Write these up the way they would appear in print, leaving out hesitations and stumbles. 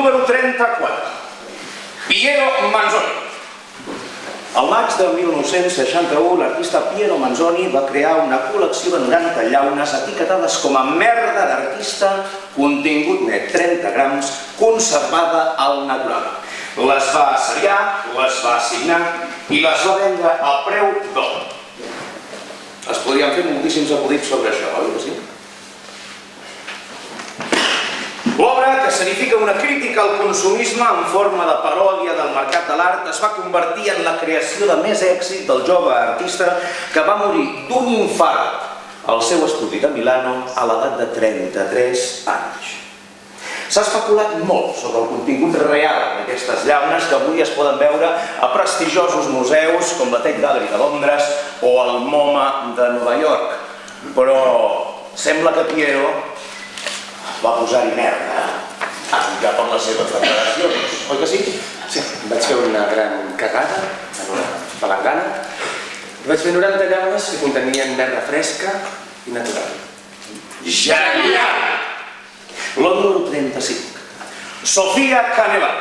número 34. Piero Manzoni. Al maig de 1961, l'artista Piero Manzoni va crear una col·lecció de 90 llaunes etiquetades com a merda d'artista, contingut net 30 grams, conservada al natural. Les va seriar, les va signar i les va vendre a preu d'or. Es podrien fer moltíssims acudits sobre això, oi que sí? L'obra, que significa una crítica al consumisme en forma de paròdia del mercat de l'art, es va convertir en la creació de més èxit del jove artista que va morir d'un infart al seu estudi de Milano a l'edat de 33 anys. S'ha especulat molt sobre el contingut real d'aquestes llaunes que avui es poden veure a prestigiosos museus com la Tate Gallery de Londres o el MoMA de Nova York, però sembla que Piero va posar-hi merda a jutjar per les seves declaracions, oi que sí? Sí, vaig fer una gran cagada, una palangana, i vaig fer 90 llaunes que contenien merda fresca i natural. Genial! Lot número 35. Sofia Caneval,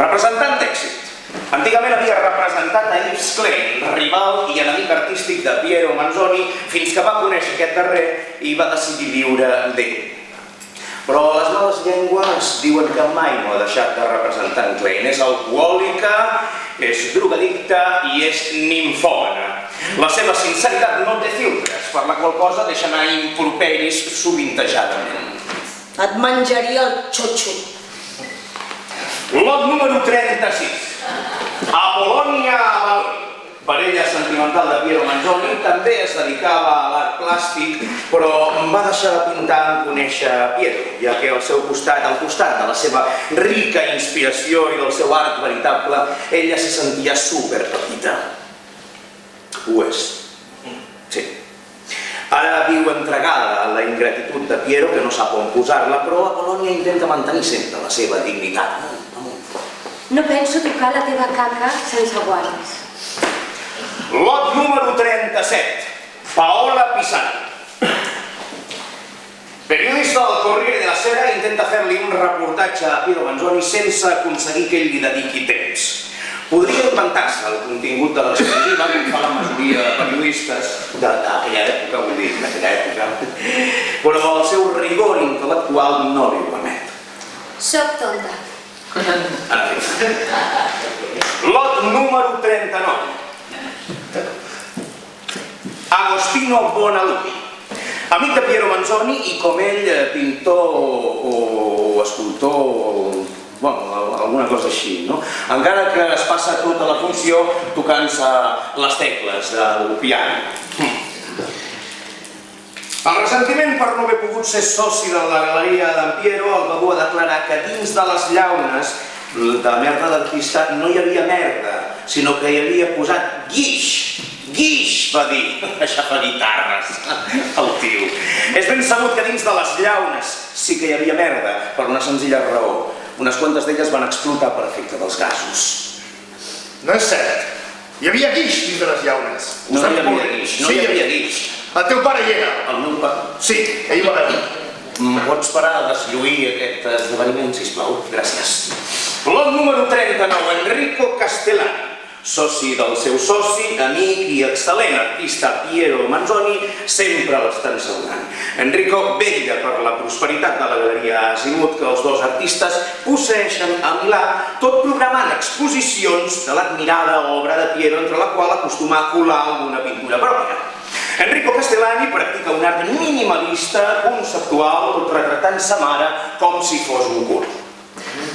representant d'èxit. Antigament havia representat a Yves Klein, rival i enemic artístic de Piero Manzoni, fins que va conèixer aquest darrer i va decidir viure d'ell. Però les males llengües diuen que mai no ha deixat de representar en Klein. És alcohòlica, és drogadicta i és nimfòmana. La seva sinceritat no té filtres, per la qual cosa deixa anar improperis sovintejadament. Et menjaria el xotxo. Lot número 36. Apol·lònia Avalli, parella sentimental de Piero Manzoni, també es dedicava a l'art plàstic, però va deixar de pintar en conèixer Piero, ja que al costat de la seva rica inspiració i del seu art veritable, ella se sentia superpetita. Ho és. Sí. Ara viu entregada a la ingratitud de Piero, que no sap on posar-la, però Apol·lònia intenta mantenir sempre la seva dignitat. No penso tocar la teva caca sense guants. Lot número 37. Paola Pisani. Periodista del Corriere della Sera, intenta fer-li un reportatge a Piero Manzoni sense aconseguir que ell li dediqui temps. Podria inventar-se el contingut de l'exclusiva, com fa la majoria de periodistes d'aquella època, però el seu rigor intel·lectual no li ho permet. Soc tonta. Lot número 39. Agostino Buonallupi, amic de Piero Manzoni i com ell pintor o escultor, alguna cosa així, no? Encara que es passa tota la funció tocant-se les tecles del piano. El ressentiment per no haver pogut ser soci de la galeria d'en Piero el va dur a declarar que dins de les llaunes de merda d'artista no hi havia merda, sinó que hi havia posat guix. Guix, va dir, això fa guitarres, el tio. És ben sabut que dins de les llaunes sí que hi havia merda, per una senzilla raó. Unes quantes d'elles van explotar per efecte dels gasos. No és cert. Hi havia guix dins de les llaunes. No hi havia guix, no hi havia guix. El teu pare hi era. El meu pare? Sí, ell va veure. Pots parar de deslluir aquest esdeveniment, sisplau? Gràcies. Lot número 39, Enrico Castellani. Soci del seu soci, amic i excel·lent artista Piero Manzoni, sempre l'estan assegurant. Enrico vetlla per la prosperitat de la galeria Azimuth que els dos artistes posseeixen a Milà, tot programant exposicions de l'admirada obra de Piero, entre la qual acostuma a colar alguna pintura pròpia. Enrico Castellani practica un art minimalista, conceptual, tot retratant sa mare com si fos un curt.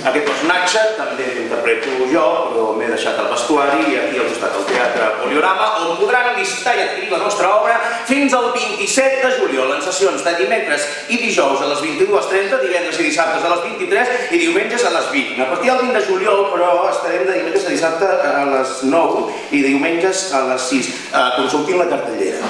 Aquest personatge també l'interpreto jo, però m'he deixat el vestuari i aquí al costat del Teatre Poliorama, on podran licitar i adquirir la nostra obra fins al 27 de juliol, en sessions de dimecres i dijous a les 22:30, divendres i dissabtes a les 23 i diumenges a les 20. A partir del 20 de juliol, però, estarem de dimecres a dissabte a les 9 i diumenges a les 6. Consultin la cartellera.